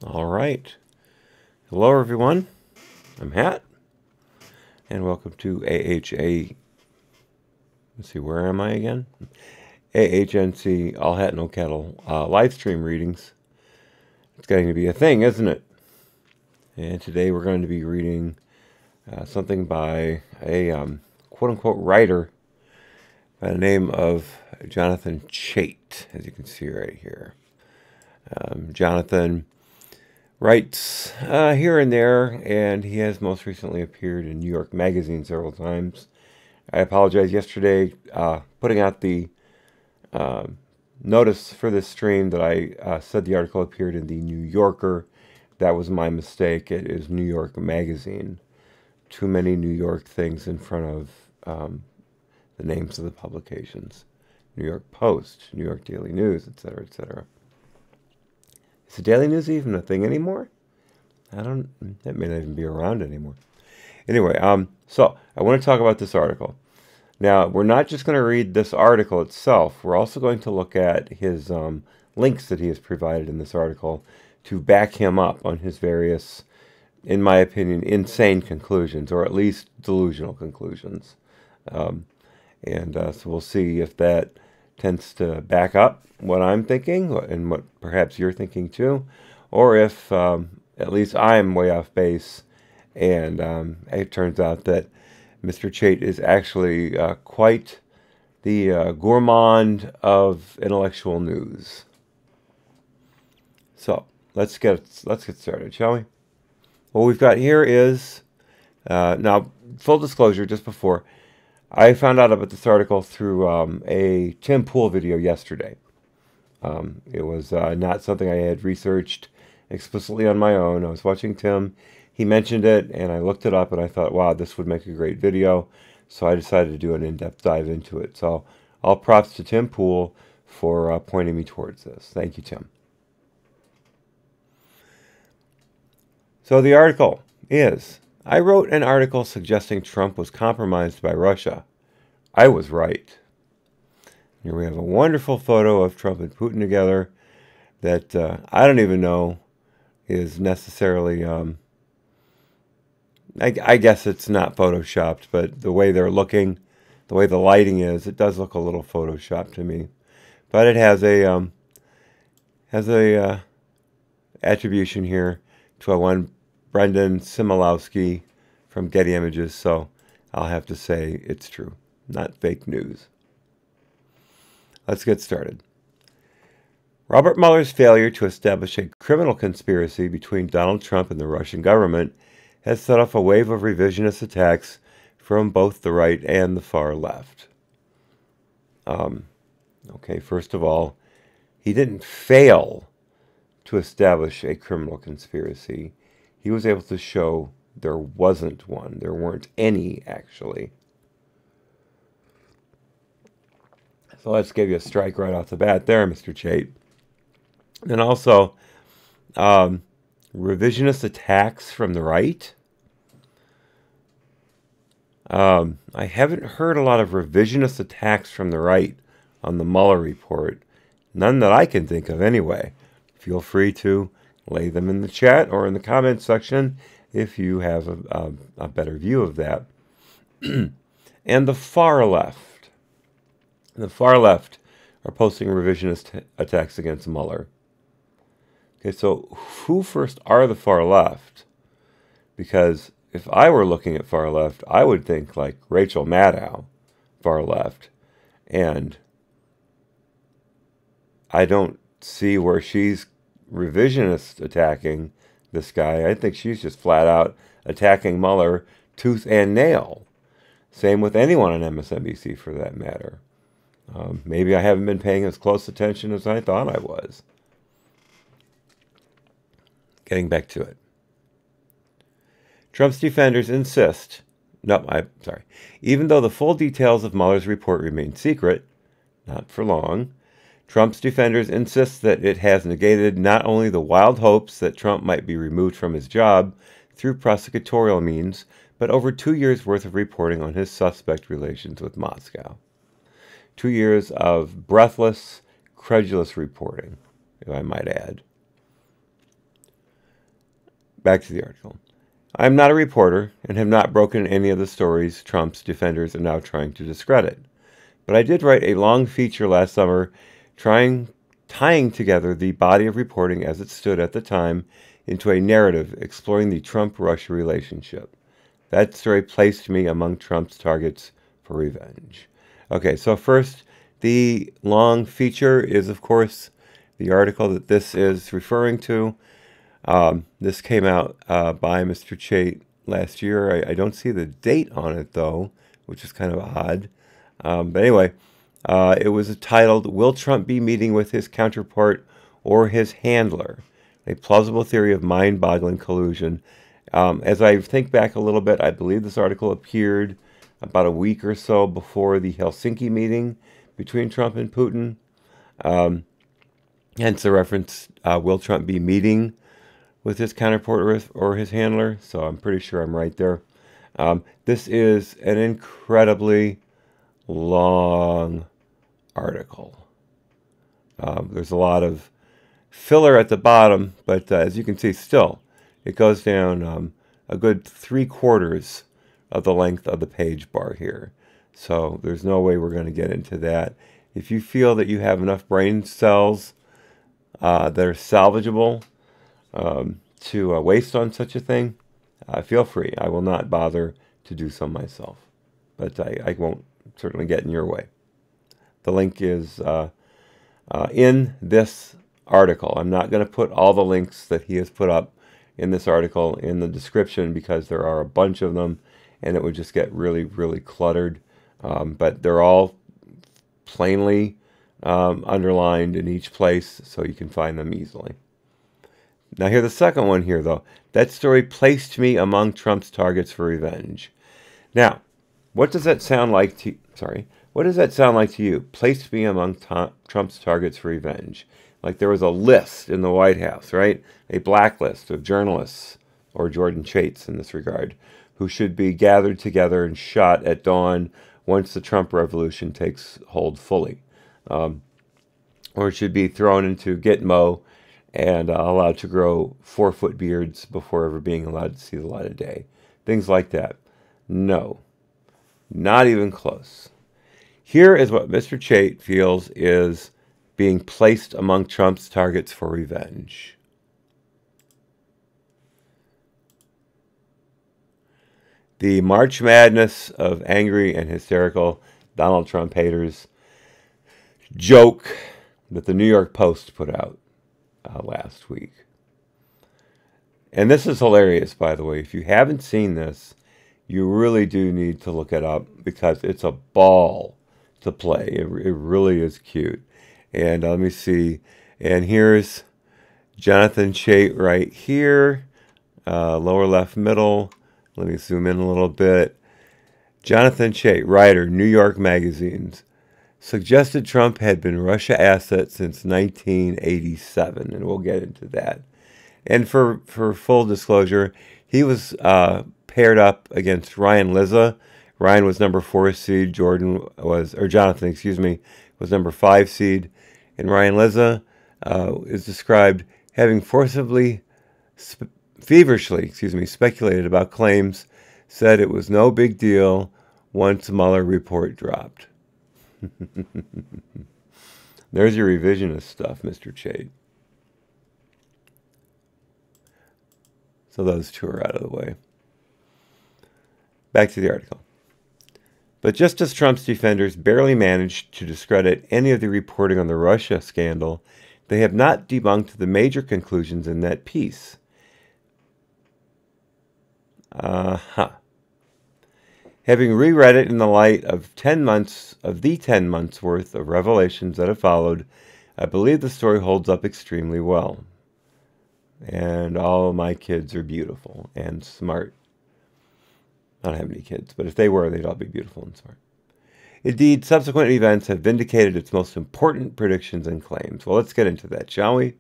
All right. Hello, everyone. I'm Hat, and welcome to AHA. Let's see, where am I again? AHNC, All Hat No Kettle, live stream readings. It's getting to be a thing, isn't it? And today we're going to be reading something by a quote-unquote writer by the name of Jonathan Chaite, as you can see right here. Jonathan writes here and there, and he has most recently appeared in New York Magazine several times. I apologize yesterday putting out the notice for this stream that I said the article appeared in the New Yorker. That was my mistake. It is New York Magazine. Too many New York things in front of the names of the publications. New York Post, New York Daily News, etc., etc. Is the Daily News even a thing anymore? That may not even be around anymore. Anyway, so I want to talk about this article. Now, we're not just going to read this article itself. We're also going to look at his links that he has provided in this article to back him up on his various, in my opinion, insane conclusions, or at least delusional conclusions. So we'll see if that tends to back up what I'm thinking and what perhaps you're thinking too, or if at least I'm way off base and it turns out that Mr. Chaite is actually quite the gourmand of intellectual news. So let's get started, shall we? What we've got here is now full disclosure. Just before, I found out about this article through a Tim Pool video yesterday. It was not something I had researched explicitly on my own. I was watching Tim. He mentioned it, and I looked it up, and I thought, wow, this would make a great video. So I decided to do an in-depth dive into it. So all props to Tim Pool for pointing me towards this. Thank you, Tim. So the article is, I wrote an article suggesting Trump was compromised by Russia. I was right. Here we have a wonderful photo of Trump and Putin together that I don't even know is necessarily, I guess it's not photoshopped, but the way they're looking, the way the lighting is, it does look a little photoshopped to me. But it has a attribution here to one Brendan Similowski from Getty Images, so I'll have to say it's true, not fake news. Let's get started. Robert Mueller's failure to establish a criminal conspiracy between Donald Trump and the Russian government has set off a wave of revisionist attacks from both the right and the far left. Okay, first of all, he didn't fail to establish a criminal conspiracy. He was able to show there wasn't one. There weren't any, actually. So let's give you a strike right off the bat there, Mr. Chaite. And also, revisionist attacks from the right. I haven't heard a lot of revisionist attacks from the right on the Mueller report. None that I can think of anyway. Feel free to lay them in the chat or in the comments section if you have a better view of that. And the far left. The far left are posting revisionist attacks against Mueller. Okay, so who first are the far left? Because if I were looking at far left, I would think like Rachel Maddow, far left. And I don't see where she's revisionist attacking this guy. I think she's just flat out attacking Mueller tooth and nail. Same with anyone on MSNBC for that matter. Maybe I haven't been paying as close attention as I thought I was. Getting back to it. Trump's defenders insist, even though the full details of Mueller's report remain secret, not for long, Trump's defenders insist that it has negated not only the wild hopes that Trump might be removed from his job through prosecutorial means, but over 2 years' worth of reporting on his suspect relations with Moscow. 2 years of breathless, credulous reporting, if I might add. Back to the article. I am not a reporter and have not broken any of the stories Trump's defenders are now trying to discredit. But I did write a long feature last summer tying together the body of reporting as it stood at the time into a narrative exploring the Trump-Russia relationship. That story placed me among Trump's targets for revenge. Okay, so first, the long feature is, of course, the article that this is referring to. This came out by Mr. Chaite last year. I don't see the date on it, though, which is kind of odd. But anyway, it was titled, Will Trump Be Meeting with His Counterpart or His Handler? A Plausible Theory of Mind-Boggling Collusion. As I think back a little bit, I believe this article appeared about a week or so before the Helsinki meeting between Trump and Putin. Hence the reference, will Trump be meeting with his counterpart or his handler? So I'm pretty sure I'm right there. This is an incredibly long article. There's a lot of filler at the bottom, but as you can see, still, it goes down a good 3/4 of the length of the page bar here. So there's no way we're going to get into that. If you feel that you have enough brain cells that are salvageable to waste on such a thing, feel free. I will not bother to do so myself, but I won't certainly get in your way. The link is in this article. I'm not going to put all the links that he has put up in this article in the description because there are a bunch of them and it would just get really, really cluttered. But they're all plainly underlined in each place so you can find them easily. Now here's the second one here, though. That story placed me among Trump's targets for revenge. Now, what does that sound like to what does that sound like to you? Placed me among Trump's targets for revenge. Like there was a list in the White House, right? A blacklist of journalists, or Jordan Chaites in this regard, who should be gathered together and shot at dawn once the Trump revolution takes hold fully. Or should be thrown into Gitmo and allowed to grow 4-foot beards before ever being allowed to see the light of day. Things like that. No, not even close. Here is what Mr. Chaite feels is being placed among Trump's targets for revenge. The March Madness of angry and hysterical Donald Trump haters joke that the New York Post put out last week. And this is hilarious, by the way. If you haven't seen this, you really do need to look it up because it's a ball to play. It really is cute. And let me see. And here's Jonathan Chaite right here, lower left middle. Let me zoom in a little bit. Jonathan Chaite, writer, New York Magazines, suggested Trump had been Russia asset since 1987, and we'll get into that. And for full disclosure, he was paired up against Ryan Lizza. Ryan was number 4 seed. Jonathan, was number 5 seed. And Ryan Lizza is described having feverishly speculated about claims, said it was no big deal once Mueller report dropped. There's your revisionist stuff, Mr. Chaite. So those two are out of the way. Back to the article. But just as Trump's defenders barely managed to discredit any of the reporting on the Russia scandal, they have not debunked the major conclusions in that piece. Having reread it in the light of 10 months worth of revelations that have followed, I believe the story holds up extremely well. And all my kids are beautiful and smart. I don't have any kids, but if they were, they'd all be beautiful and smart. Indeed, subsequent events have vindicated its most important predictions and claims. Well, let's get into that, shall we?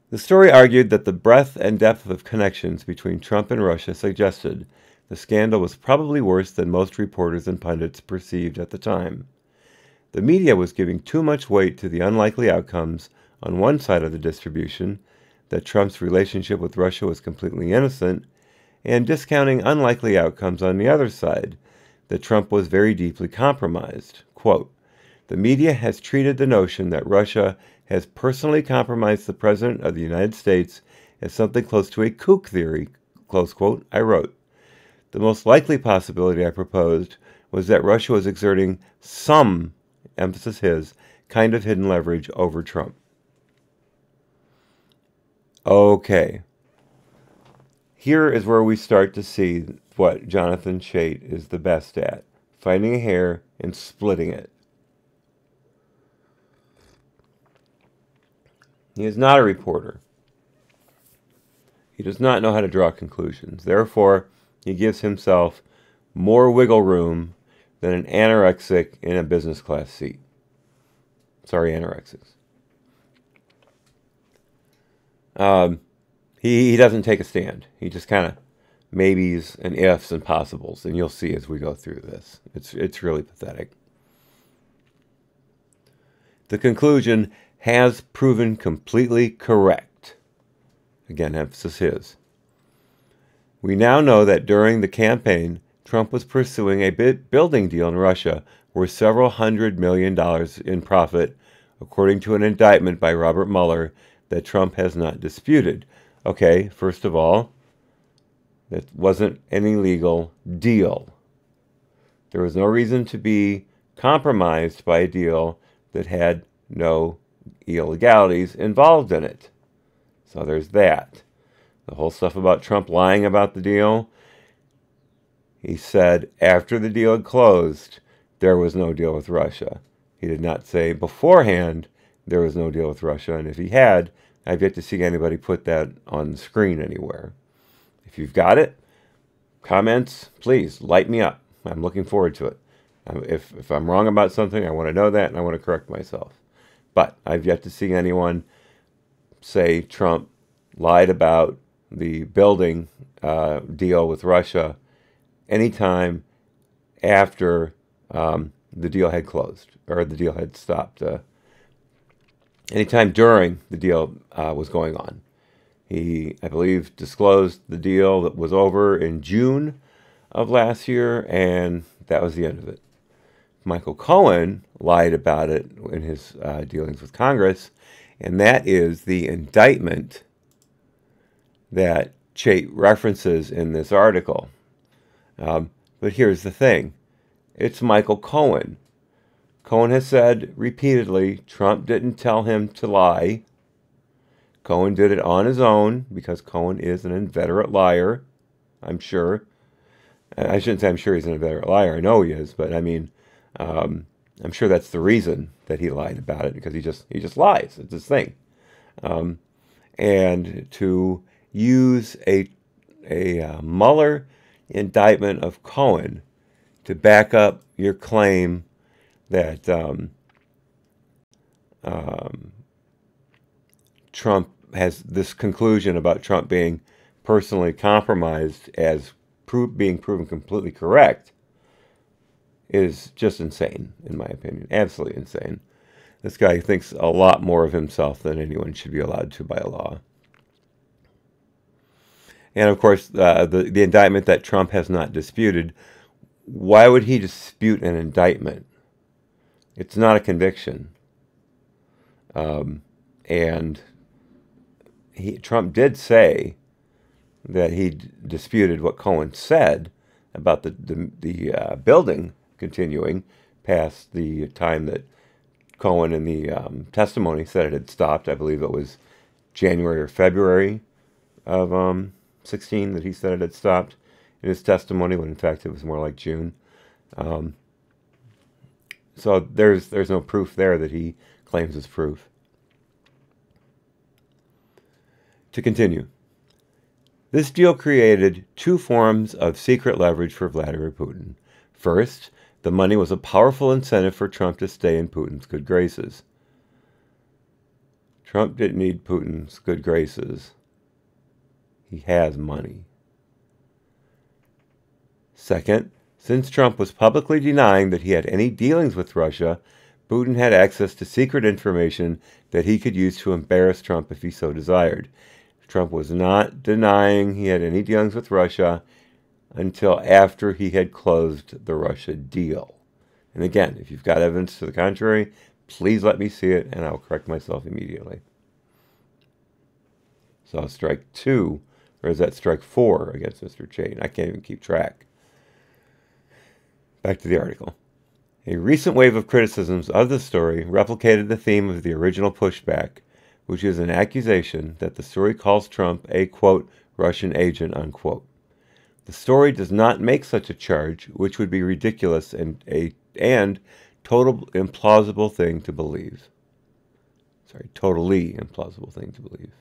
The story argued that the breadth and depth of connections between Trump and Russia suggested the scandal was probably worse than most reporters and pundits perceived at the time. The media was giving too much weight to the unlikely outcomes on one side of the distribution, that Trump's relationship with Russia was completely innocent, and discounting unlikely outcomes on the other side, that Trump was very deeply compromised. Quote, "The media has treated the notion that Russia has personally compromised the President of the United States as something close to a kook theory," close quote, I wrote. "The most likely possibility I proposed was that Russia was exerting some, emphasis his, kind of hidden leverage over Trump." Okay. Here is where we start to see what Jonathan Chait is the best at, finding a hair and splitting it. He is not a reporter. He does not know how to draw conclusions. Therefore, he gives himself more wiggle room than an anorexic in a business class seat. Sorry, anorexics. He doesn't take a stand. He just kind of maybes and ifs and possibles, and you'll see as we go through this. It's really pathetic. The conclusion has proven completely correct. Again, emphasis his. We now know that during the campaign, Trump was pursuing a building deal in Russia worth several $100 million in profit, according to an indictment by Robert Mueller that Trump has not disputed. Okay, first of all, that wasn't an illegal deal. There was no reason to be compromised by a deal that had no illegalities involved in it. So there's that. The whole stuff about Trump lying about the deal, he said after the deal had closed, there was no deal with Russia. He did not say beforehand there was no deal with Russia, and if he had, I've yet to see anybody put that on the screen anywhere. If you've got it, comments, please, light me up. I'm looking forward to it. If I'm wrong about something, I want to know that, and I want to correct myself. But I've yet to see anyone say Trump lied about the building deal with Russia anytime after the deal had closed, or the deal had stopped. Anytime during the deal was going on. He, I believe, disclosed the deal that was over in June of last year, and that was the end of it. Michael Cohen lied about it in his dealings with Congress, and that is the indictment that Chait references in this article. But here's the thing. It's Michael Cohen. Cohen has said repeatedly Trump didn't tell him to lie. Cohen did it on his own because Cohen is an inveterate liar, I'm sure. I shouldn't say I'm sure he's an inveterate liar. I know he is, but I mean, I'm sure that's the reason that he lied about it, because he just lies. It's his thing. And to use a Mueller indictment of Cohen to back up your claim that Trump has this conclusion about Trump being personally compromised as being proven completely correct is just insane, in my opinion. Absolutely insane. This guy thinks a lot more of himself than anyone should be allowed to by law. And of course, the indictment that Trump has not disputed. Why would he dispute an indictment? It's not a conviction. And Trump did say that he disputed what Cohen said about the building continuing past the time that Cohen in the testimony said it had stopped. I believe it was January or February of 16 that he said it had stopped in his testimony, when in fact it was more like June. So there's no proof there that he claims is proof. To continue. This deal created two forms of secret leverage for Vladimir Putin. First, the money was a powerful incentive for Trump to stay in Putin's good graces. Trump didn't need Putin's good graces. He has money. Second, since Trump was publicly denying that he had any dealings with Russia, Putin had access to secret information that he could use to embarrass Trump if he so desired. Trump was not denying he had any dealings with Russia until after he had closed the Russia deal. And again, if you've got evidence to the contrary, please let me see it, and I'll correct myself immediately. So strike 2, or is that strike 4 against Mr. Chaite? I can't even keep track. Back to the article. A recent wave of criticisms of the story replicated the theme of the original pushback, which is an accusation that the story calls Trump a, quote, Russian agent, unquote. The story does not make such a charge, which would be ridiculous and a total implausible thing to believe. Sorry, totally implausible thing to believe.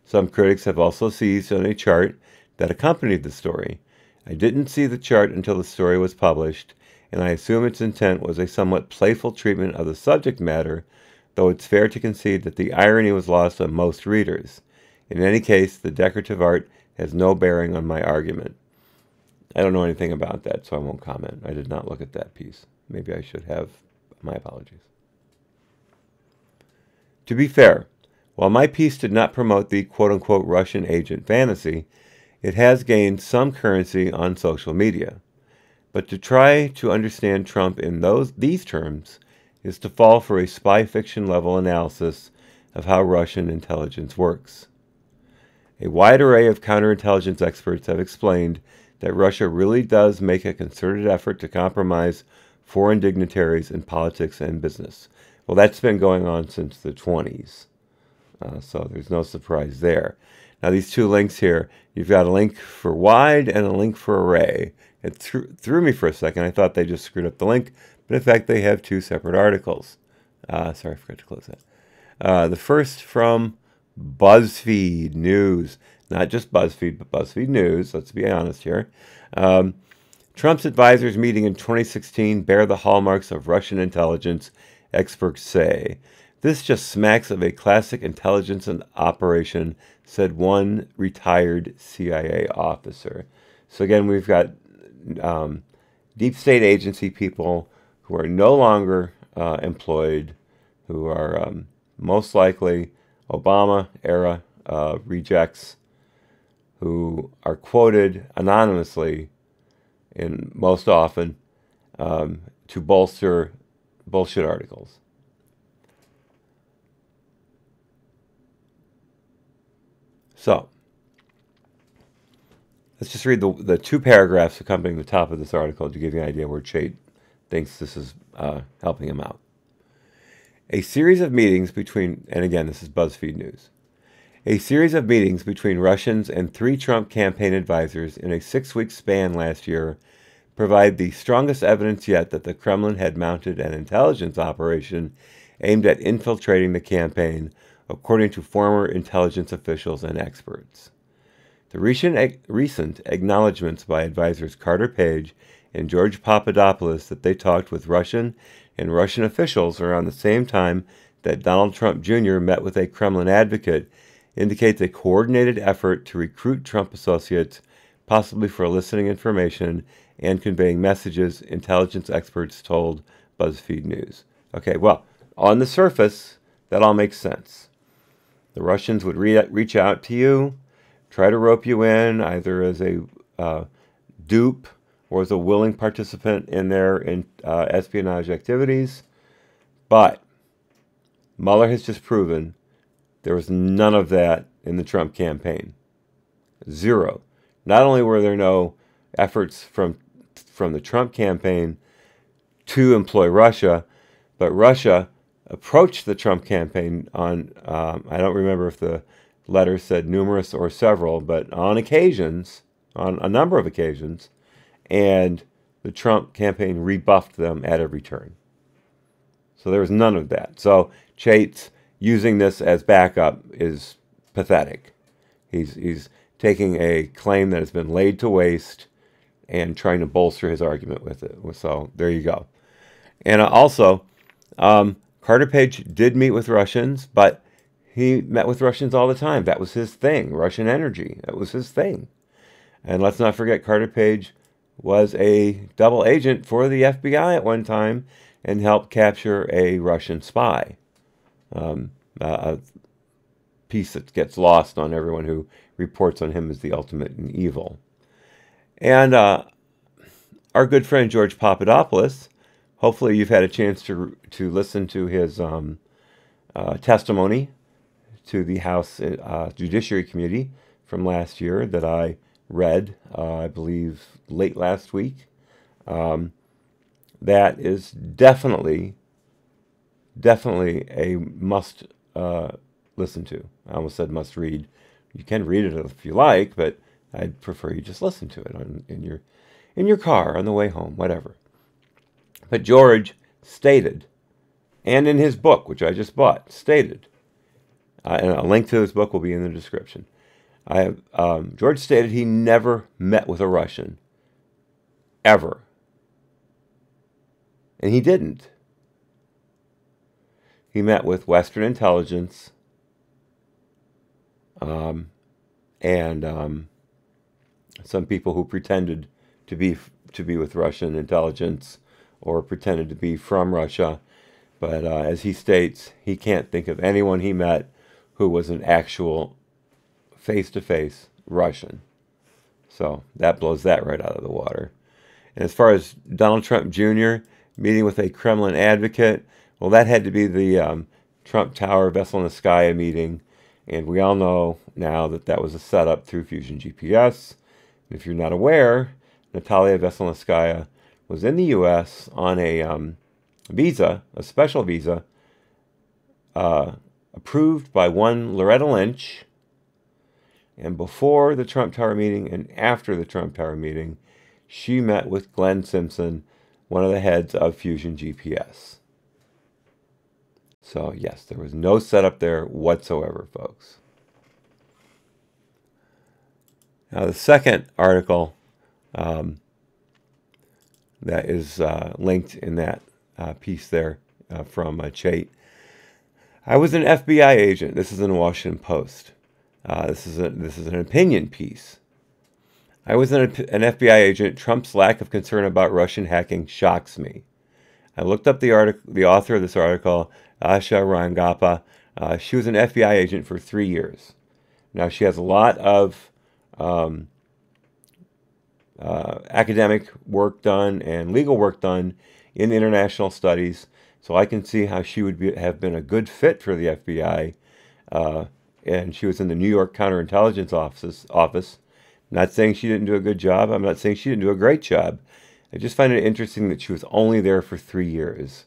Some critics have also seized on a chart that accompanied the story. I didn't see the chart until the story was published, and I assume its intent was a somewhat playful treatment of the subject matter, though it's fair to concede that the irony was lost on most readers. In any case, the decorative art has no bearing on my argument. I don't know anything about that, so I won't comment. I did not look at that piece. Maybe I should have. My apologies. To be fair, while my piece did not promote the quote-unquote Russian agent fantasy, it has gained some currency on social media. But to try to understand Trump in these terms is to fall for a spy fiction level analysis of how Russian intelligence works. A wide array of counterintelligence experts have explained that Russia really does make a concerted effort to compromise foreign dignitaries in politics and business. Well, that's been going on since the 20s, so there's no surprise there. Now, these two links here, you've got a link for wide and a link for array. It threw me for a second. I thought they just screwed up the link, but in fact, they have two separate articles. Sorry, I forgot to close that. The first from BuzzFeed News. Not just BuzzFeed, but BuzzFeed News. Let's be honest here. Trump's advisors meeting in 2016 bear the hallmarks of Russian intelligence, experts say. This just smacks of a classic intelligence and operation, said one retired CIA officer. So again, we've got deep state agency people who are no longer employed, who are most likely Obama-era rejects, who are quoted anonymously and most often to bolster bullshit articles. So, let's just read the two paragraphs accompanying the top of this article to give you an idea where Chaite thinks this is helping him out. A series of meetings between, and again, this is BuzzFeed News, a series of meetings between Russians and 3 Trump campaign advisors in a 6-week span last year provide the strongest evidence yet that the Kremlin had mounted an intelligence operation aimed at infiltrating the campaign, according to former intelligence officials and experts. The recent acknowledgments by advisors Carter Page and George Papadopoulos that they talked with Russian and Russian officials around the same time that Donald Trump Jr. met with a Kremlin advocate indicates a coordinated effort to recruit Trump associates, possibly for eliciting information and conveying messages, intelligence experts told BuzzFeed News. Okay, well, on the surface, that all makes sense. The Russians would reach out to you, try to rope you in, either as a dupe or as a willing participant in their espionage activities. But Mueller has just proven there was none of that in the Trump campaign. Zero. Not only were there no efforts from the Trump campaign to employ Russia, but Russia approached the Trump campaign on, I don't remember if the letter said numerous or several, but on occasions, on a number of occasions, and the Trump campaign rebuffed them at every turn. So there was none of that. So Chaite's using this as backup is pathetic. He's taking a claim that has been laid to waste and trying to bolster his argument with it. So there you go. And also, Carter Page did meet with Russians, but he met with Russians all the time. That was his thing, Russian energy. That was his thing. And let's not forget, Carter Page was a double agent for the FBI at one time and helped capture a Russian spy. piece that gets lost on everyone who reports on him as the ultimate in evil. And our good friend George Papadopoulos, hopefully you've had a chance to listen to his testimony to the House Judiciary Committee from last year that I read, I believe, late last week. That is definitely a must listen to. I almost said must read. You can read it if you like, but I'd prefer you just listen to it in your car on the way home, whatever. But George stated, and in his book, which I just bought, stated, and a link to his book will be in the description. George stated he never met with a Russian, ever. And he didn't. He met with Western intelligence and some people who pretended to be with Russian intelligence or pretended to be from Russia. But as he states, he can't think of anyone he met who was an actual face-to-face Russian. So that blows that right out of the water. And as far as Donald Trump Jr. meeting with a Kremlin advocate, well, that had to be the Trump Tower Veselnitskaya meeting. And we all know now that that was a setup through Fusion GPS. And if you're not aware, Natalia Veselnitskaya was in the U.S. on a visa, a special visa, approved by one Loretta Lynch. And before the Trump Tower meeting and after the Trump Tower meeting, she met with Glenn Simpson, one of the heads of Fusion GPS. So yes, there was no setup there whatsoever, folks. Now the second article that is linked in that piece there from Chaite. I was an FBI agent. This is in the Washington Post. This is an opinion piece. I was an FBI agent. Trump's lack of concern about Russian hacking shocks me. I looked up the author of this article, Asha Rangappa. She was an FBI agent for 3 years. Now she has a lot of academic work done and legal work done in international studies, so I can see how she would have been a good fit for the FBI. And she was in the New York Counterintelligence Office. I'm not saying she didn't do a good job. I'm not saying she didn't do a great job. I just find it interesting that she was only there for 3 years.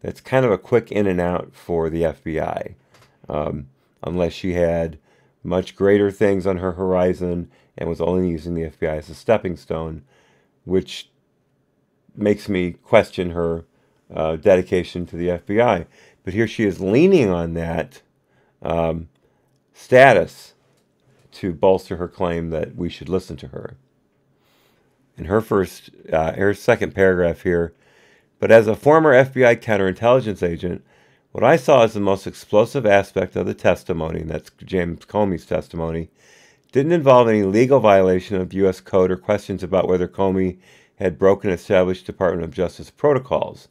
That's kind of a quick in and out for the FBI, unless she had much greater things on her horizon and was only using the FBI as a stepping stone, which makes me question her dedication to the FBI. But here she is leaning on that status to bolster her claim that we should listen to her. In her second paragraph here, but as a former FBI counterintelligence agent, what I saw as the most explosive aspect of the testimony, and that's James Comey's testimony, didn't involve any legal violation of U.S. code or questions about whether Comey had broken established Department of Justice protocols.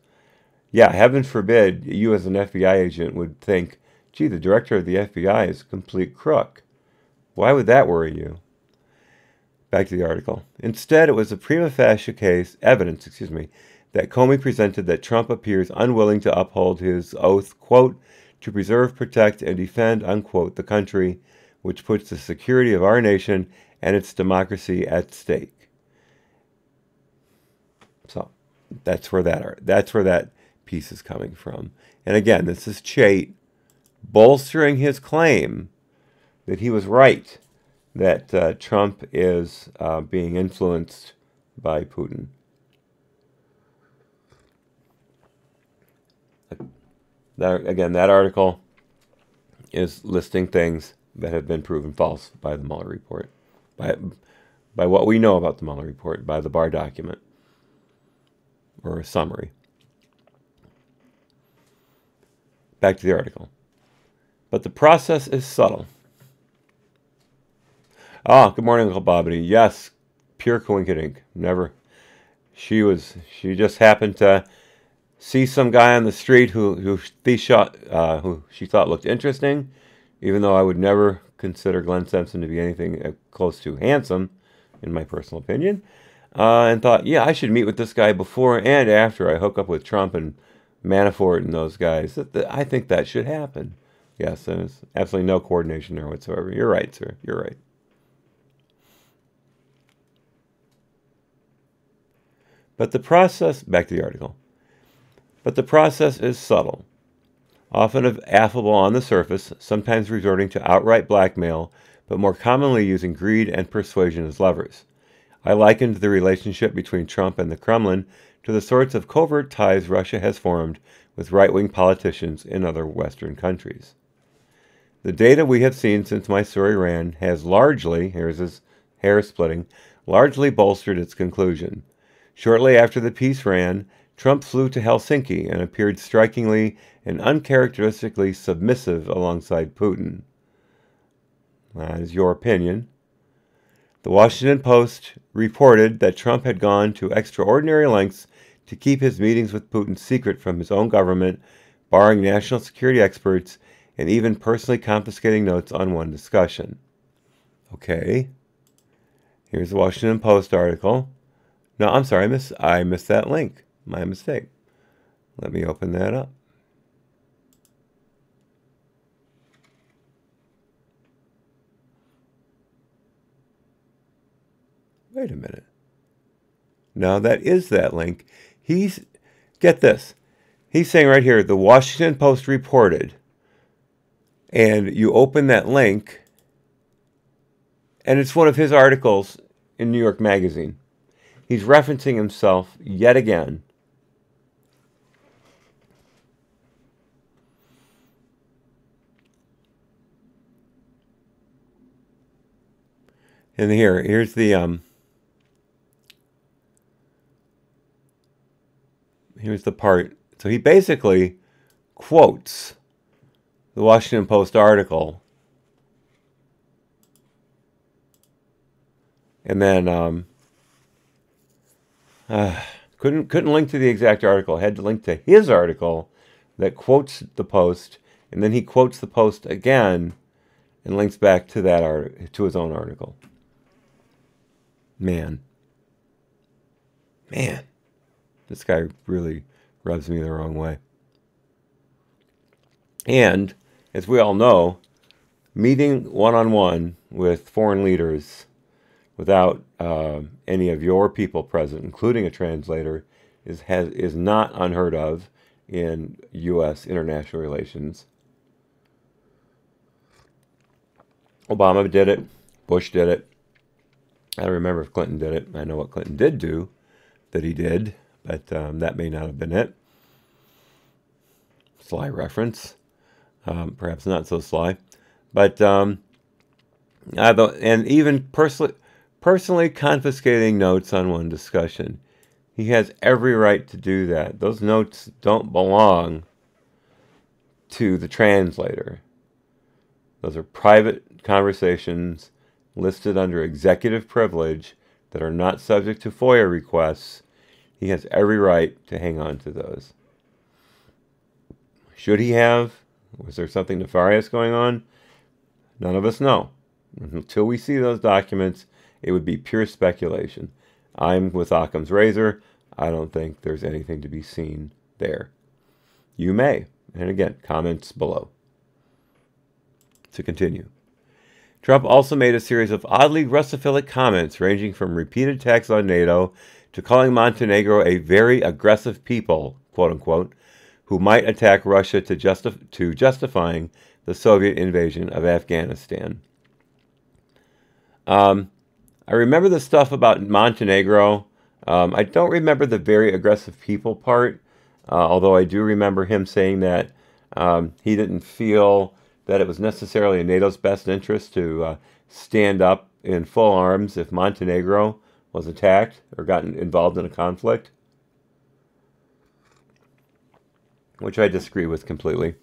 Yeah, heaven forbid you as an FBI agent would think, gee, the director of the FBI is a complete crook. Why would that worry you? Back to the article. Instead, it was a prima facie evidence, that Comey presented that Trump appears unwilling to uphold his oath, quote, to preserve, protect, and defend, unquote, the country, which puts the security of our nation and its democracy at stake. So that's where that piece is coming from. And again, this is Chaite bolstering his claim that he was right, that Trump is being influenced by Putin. That article is listing things that have been proven false by the Mueller report, by what we know about the Mueller report, by the Barr document, or a summary. Back to the article. But the process is subtle. Ah, good morning, Uncle Bobbity. Yes, pure coinkydink. Never. She just happened to see some guy on the street who she thought looked interesting, even though I would never consider Glenn Simpson to be anything close to handsome, in my personal opinion, and thought, yeah, I should meet with this guy before and after I hook up with Trump and Manafort and those guys. I think that should happen. Yes, there's absolutely no coordination there whatsoever. You're right, sir. You're right. But the process, back to the article, but the process is subtle, often affable on the surface, sometimes resorting to outright blackmail, but more commonly using greed and persuasion as levers. I likened the relationship between Trump and the Kremlin to the sorts of covert ties Russia has formed with right-wing politicians in other Western countries. The data we have seen since my story ran has largely, here's his hair splitting, largely bolstered its conclusion. Shortly after the piece ran, Trump flew to Helsinki and appeared strikingly and uncharacteristically submissive alongside Putin. That is your opinion. The Washington Post reported that Trump had gone to extraordinary lengths to keep his meetings with Putin secret from his own government, barring national security experts, and even personally confiscating notes on one discussion. Okay. Here's the Washington Post article. No, I'm sorry, I missed that link. My mistake. Let me open that up. Wait a minute. No, that is that link. Get this. He's saying right here, the Washington Post reported, and you open that link, and it's one of his articles in New York Magazine. He's referencing himself yet again. And here's the here's the part. So he basically quotes the Washington Post article, and then couldn't link to the exact article. Had to link to his article that quotes the Post, and then he quotes the Post again and links back to that to his own article. Man, this guy really rubs me the wrong way. And as we all know, meeting one-on-one with foreign leaders without any of your people present, including a translator, is not unheard of in U.S. international relations. Obama did it. Bush did it. I don't remember if Clinton did it. I know what Clinton did do that he did, but that may not have been it. Sly reference. Perhaps not so sly. But, and even personally confiscating notes on one discussion. He has every right to do that. Those notes don't belong to the translator. Those are private conversations listed under executive privilege that are not subject to FOIA requests. He has every right to hang on to those. Should he have? Was there something nefarious going on? None of us know. Until we see those documents, it would be pure speculation. I'm with Occam's razor. I don't think there's anything to be seen there. You may. And again, comments below. To continue. Trump also made a series of oddly Russophilic comments ranging from repeated attacks on NATO to calling Montenegro a very aggressive people, quote-unquote, who might attack Russia to justifying the Soviet invasion of Afghanistan. I remember the stuff about Montenegro. I don't remember the very aggressive people part, although I do remember him saying that he didn't feel that it was necessarily in NATO's best interest to stand up in full arms if Montenegro was attacked or got involved in a conflict, which I disagree with completely.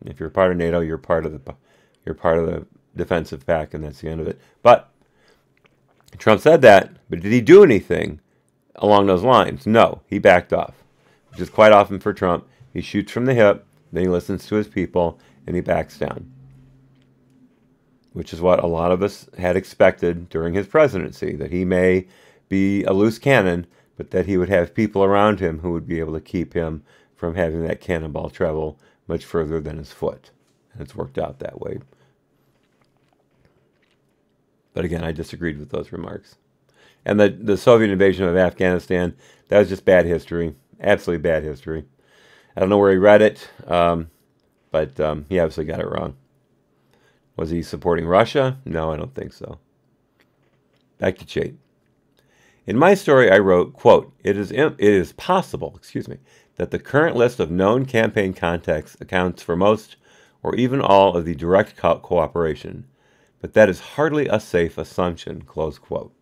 If you're part of NATO, you're part of the defensive pact, and that's the end of it. But Trump said that, but did he do anything along those lines? No, he backed off, which is quite often for Trump. He shoots from the hip, then he listens to his people, and he backs down. which is what a lot of us had expected during his presidency, that he may be a loose cannon, but that he would have people around him who would be able to keep him from having that cannonball travel much further than his foot. And it's worked out that way. But again, I disagreed with those remarks. And the Soviet invasion of Afghanistan, that was just bad history. Absolutely bad history. I don't know where he read it, but he obviously got it wrong. Was he supporting Russia? No, I don't think so. Back to Chaite. In my story, I wrote, quote, it is possible, that the current list of known campaign contacts accounts for most or even all of the direct cooperation, but that is hardly a safe assumption, close quote.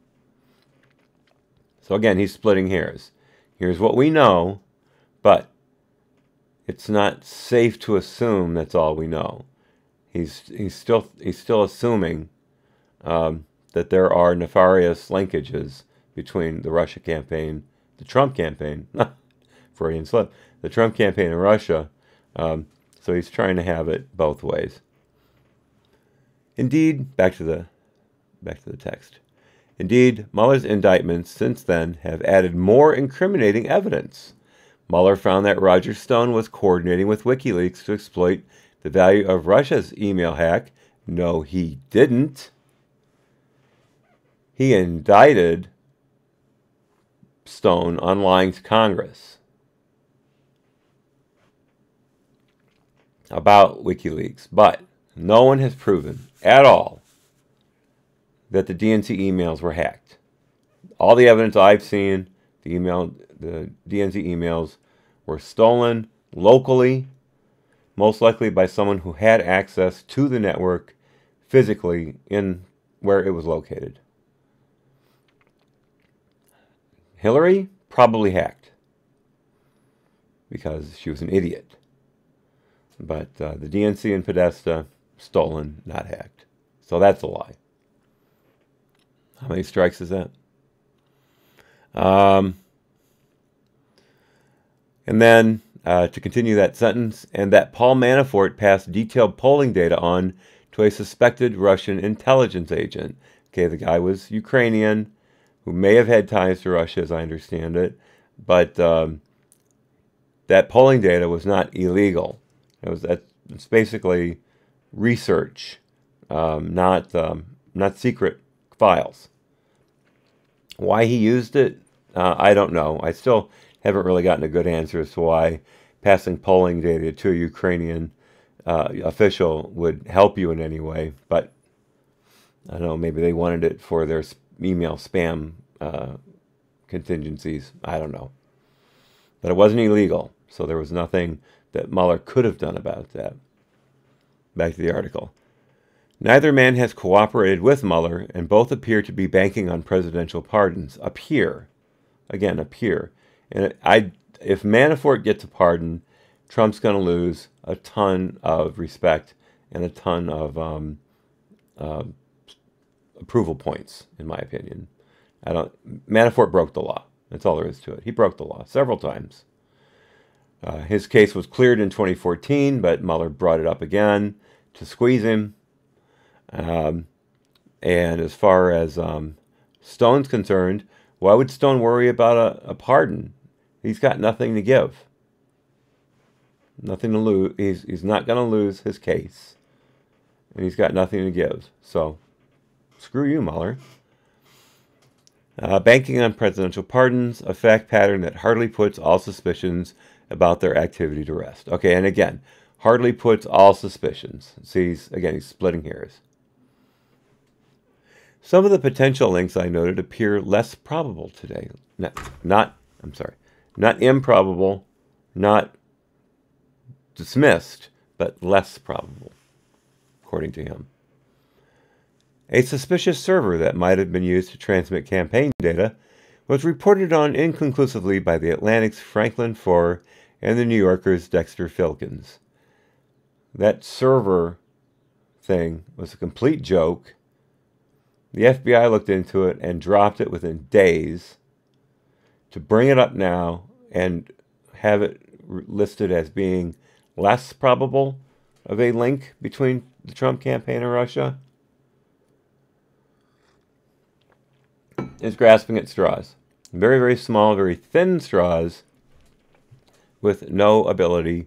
So again, he's splitting hairs. Here's what we know, but it's not safe to assume that's all we know. He's still assuming that there are nefarious linkages between the Russia campaign, the Trump campaign, Freudian slip, the Trump campaign in Russia. So he's trying to have it both ways. Indeed, back to the text. Indeed, Mueller's indictments since then have added more incriminating evidence. Mueller found that Roger Stone was coordinating with WikiLeaks to exploit the value of Russia's email hack. No, he didn't. He indicted Stone on lying to Congress about WikiLeaks, but no one has proven at all that the DNC emails were hacked. All the evidence I've seen, the DNC emails were stolen locally, most likely by someone who had access to the network physically in where it was located. Hillary probably hacked because she was an idiot. But the DNC and Podesta, stolen, not hacked. So that's a lie. How many strikes is that? And then, to continue that sentence, and that Paul Manafort passed detailed polling data on to a suspected Russian intelligence agent. Okay, the guy was Ukrainian, who may have had ties to Russia, as I understand it, but that polling data was not illegal. It's basically research, not secret files. Why he used it, I don't know. I still haven't really gotten a good answer as to why passing polling data to a Ukrainian official would help you in any way. But I don't know, maybe they wanted it for their email spam contingencies. I don't know. But it wasn't illegal, so there was nothing that Mueller could have done about that. Back to the article. Neither man has cooperated with Mueller, and both appear to be banking on presidential pardons. Appear. Again, appear. And if Manafort gets a pardon, Trump's going to lose a ton of respect and a ton of approval points, in my opinion. Manafort broke the law. That's all there is to it. He broke the law several times. His case was cleared in 2014, but Mueller brought it up again to squeeze him. And as far as Stone's concerned, why would Stone worry about a pardon? He's got nothing to give. Nothing to lose. He's not going to lose his case. And he's got nothing to give. So, screw you, Mueller. Banking on presidential pardons, a fact pattern that hardly puts all suspicions about their activity to rest. Okay, and again, hardly puts all suspicions. See, he's splitting hairs. Some of the potential links I noted appear less probable today. Not improbable, not dismissed, but less probable, according to him. A suspicious server that might have been used to transmit campaign data was reported on inconclusively by the Atlantic's Franklin Foer and the New Yorker's Dexter Filkins. That server thing was a complete joke. The FBI looked into it and dropped it within days. To bring it up now and have it listed as being less probable of a link between the Trump campaign and Russia, is grasping at straws. Very, very small, very thin straws with no ability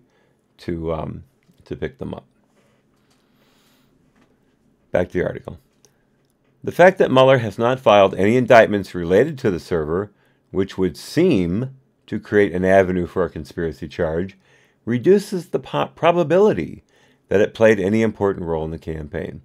to pick them up. Back to the article. The fact that Mueller has not filed any indictments related to the server, which would seem to create an avenue for a conspiracy charge, reduces the probability that it played any important role in the campaign.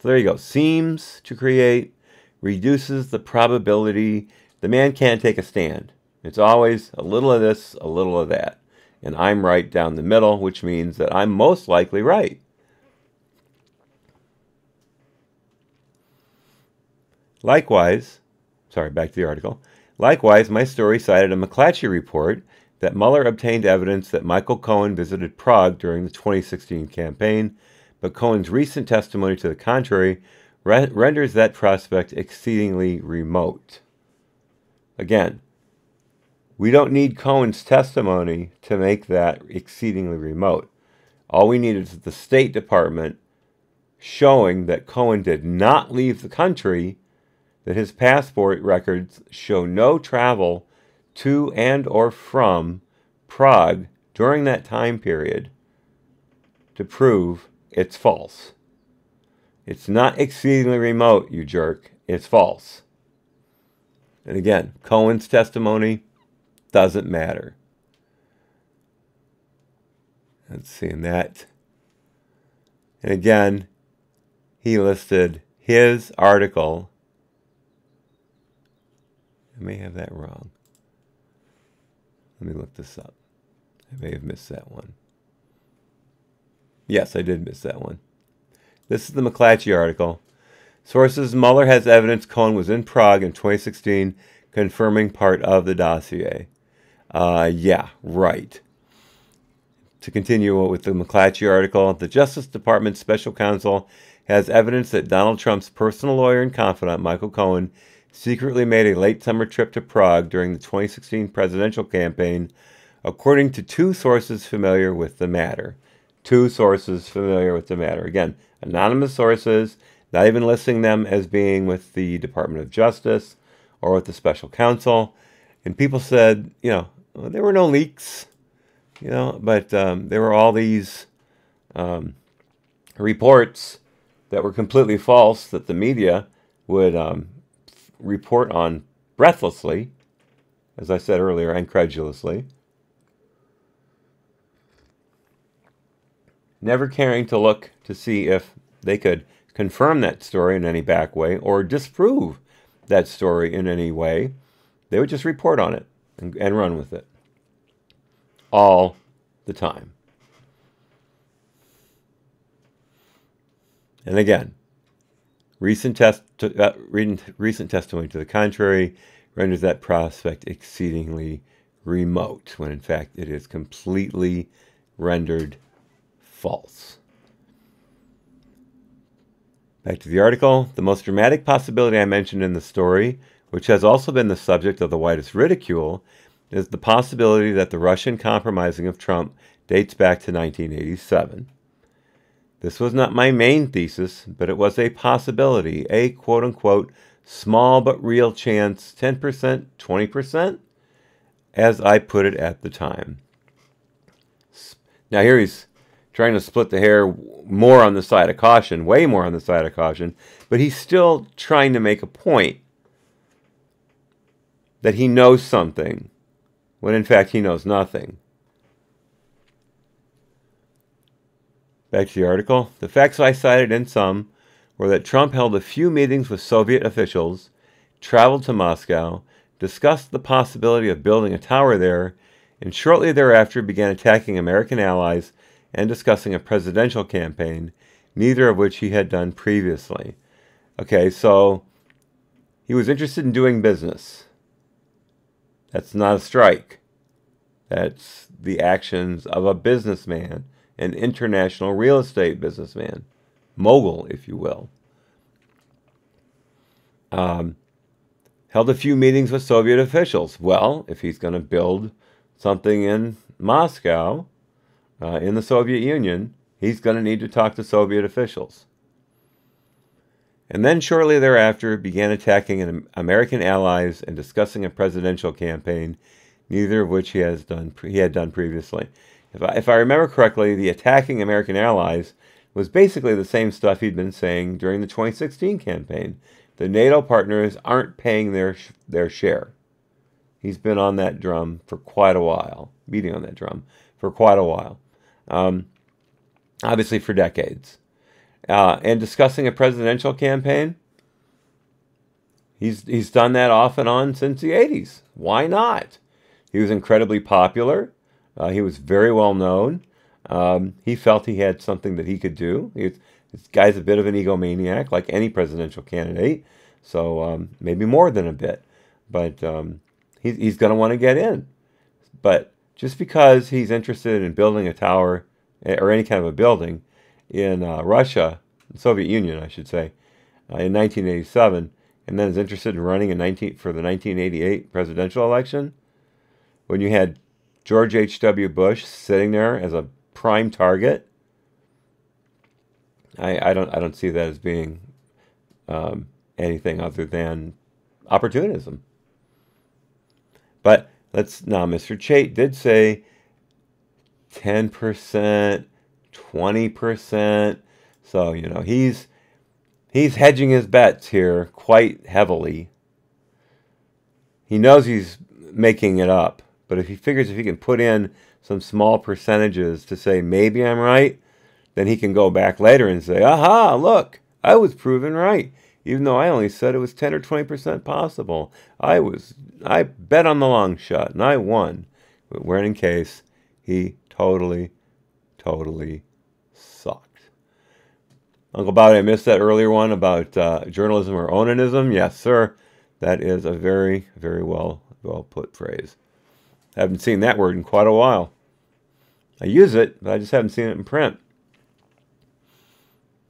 So there you go. Seems to create, reduces the probability. The man can't take a stand. It's always a little of this, a little of that. And I'm right down the middle, which means that I'm most likely right. Likewise, back to the article. Likewise, my story cited a McClatchy report that Mueller obtained evidence that Michael Cohen visited Prague during the 2016 campaign, but Cohen's recent testimony to the contrary renders that prospect exceedingly remote. Again, we don't need Cohen's testimony to make that exceedingly remote. All we need is the State Department showing that Cohen did not leave the country, that his passport records show no travel to and or from Prague during that time period to prove it's false. It's not exceedingly remote, you jerk. It's false. And again, Cohen's testimony doesn't matter. Let's see in that. And again, he listed his article. I may have that wrong. Let me look this up. I may have missed that one. Yes, I did miss that one. This is the McClatchy article. Sources: Mueller has evidence Cohen was in Prague in 2016, confirming part of the dossier. Yeah, right. To continue with the McClatchy article, the Justice Department Special Counsel has evidence that Donald Trump's personal lawyer and confidant, Michael Cohen, secretly made a late summer trip to Prague during the 2016 presidential campaign, according to two sources familiar with the matter. Two sources familiar with the matter. Again, anonymous sources, not even listing them as being with the Department of Justice or with the special counsel. And people said, well, there were no leaks, but there were all these reports that were completely false that the media would report on breathlessly, as I said earlier, incredulously, never caring to look to see if they could confirm that story in any back way or disprove that story in any way. They would just report on it and run with it all the time. And again, recent testimony to the contrary renders that prospect exceedingly remote, when in fact it is completely rendered false. Back to the article. The most dramatic possibility I mentioned in the story, which has also been the subject of the widest ridicule, is the possibility that the Russian compromising of Trump dates back to 1987. This was not my main thesis, but it was a possibility, a quote-unquote small but real chance, 10%, 20%, as I put it at the time. Now here he's trying to split the hair more on the side of caution, way more on the side of caution, but he's still trying to make a point that he knows something, when in fact he knows nothing. Back to the article. The facts I cited in sum were that Trump held a few meetings with Soviet officials, traveled to Moscow, discussed the possibility of building a tower there, and shortly thereafter began attacking American allies and discussing a presidential campaign, neither of which he had done previously. Okay, so he was interested in doing business. That's not a strike. That's the actions of a businessman, an international real estate businessman, mogul, if you will. Held a few meetings with Soviet officials. Well, if he's going to build something in Moscow, in the Soviet Union, he's going to need to talk to Soviet officials. and then shortly thereafter began attacking American allies and discussing a presidential campaign, neither of which he had done previously. If I remember correctly, the attacking American allies was basically the same stuff he'd been saying during the 2016 campaign. The NATO partners aren't paying their share. He's been on that drum for quite a while, beating on that drum for quite a while, obviously for decades. And discussing a presidential campaign, he's done that off and on since the 80s. Why not? He was incredibly popular. He was very well known. He felt he had something that he could do. This guy's a bit of an egomaniac, like any presidential candidate. So maybe more than a bit. But he's going to want to get in. But just because he's interested in building a tower or any kind of a building in Russia, the Soviet Union, I should say, in 1987, and then is interested in running for the 1988 presidential election, when you had George H.W. Bush sitting there as a prime target, I don't see that as being anything other than opportunism. But now, Mr. Chaite did say 10%, 20%. So, he's hedging his bets here quite heavily. He knows he's making it up, but if he figures if he can put in some small percentages to say maybe I'm right, then he can go back later and say, aha, look, I was proven right. Even though I only said it was 10 or 20% possible. I bet on the long shot, and I won. But when in case, he totally sucked. Uncle Bobby, I missed that earlier one about journalism or onanism. Yes, sir. That is a very, very well put phrase. I haven't seen that word in quite a while. I use it, but I just haven't seen it in print.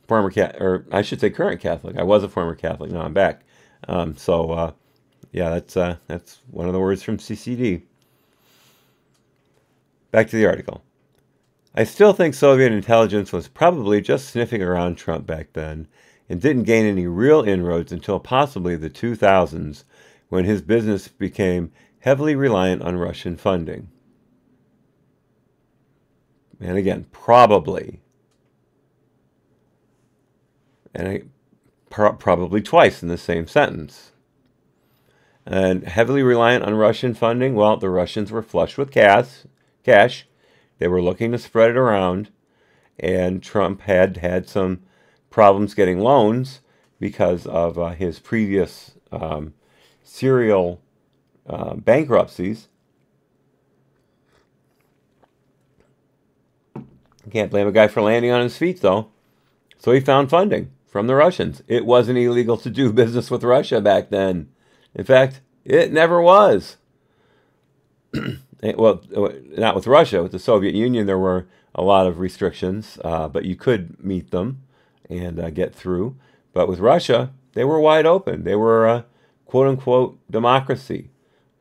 I should say current Catholic. I was a former Catholic. Now I'm back. Yeah, that's one of the words from CCD. Back to the article. I still think Soviet intelligence was probably just sniffing around Trump back then and didn't gain any real inroads until possibly the 2000s, when his business became heavily reliant on Russian funding. And again, probably. And probably twice in the same sentence. And heavily reliant on Russian funding, well, the Russians were flush with cash. They were looking to spread it around. And Trump had some problems getting loans because of his previous serial bankruptcies. Can't blame a guy for landing on his feet, though. So he found funding from the Russians. It wasn't illegal to do business with Russia back then. In fact, it never was. Well, not with Russia. With the Soviet Union, there were a lot of restrictions, but you could meet them and get through. But with Russia, they were wide open. They were a quote-unquote democracy.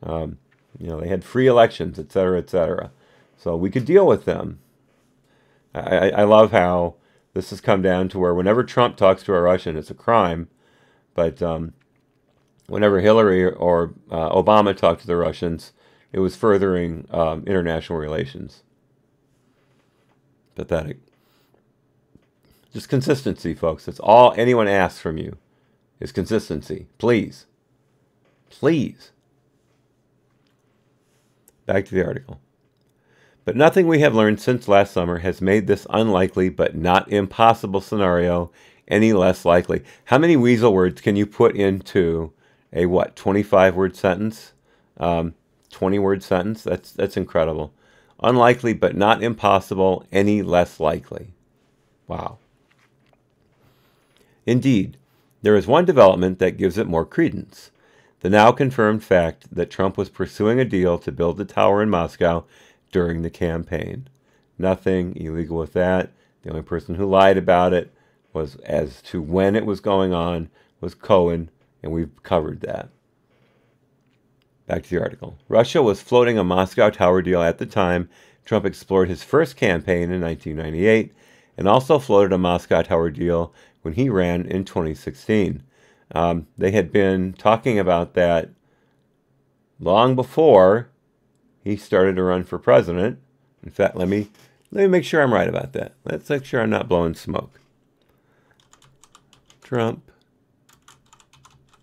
They had free elections, et cetera, et cetera. So we could deal with them. I love how this has come down to where whenever Trump talks to a Russian, it's a crime. But whenever Hillary or Obama talked to the Russians, it was furthering international relations. Pathetic. Just consistency, folks. That's all anyone asks from you is consistency. Please. Please. Back to the article. But nothing we have learned since last summer has made this unlikely but not impossible scenario any less likely. How many weasel words can you put into a 25-word sentence? 20-word sentence? That's incredible. Unlikely but not impossible, any less likely. Wow. Indeed, there is one development that gives it more credence. The now confirmed fact that Trump was pursuing a deal to build the tower in Moscow during the campaign. Nothing illegal with that. The only person who lied about it was as to when it was going on was Cohen, and we've covered that. Back to the article. Russia was floating a Moscow tower deal at the time Trump explored his first campaign in 1998, and also floated a Moscow tower deal when he ran in 2016. They had been talking about that long before he started to run for president. In fact, let me make sure I'm right about that. Let's make sure I'm not blowing smoke. Trump,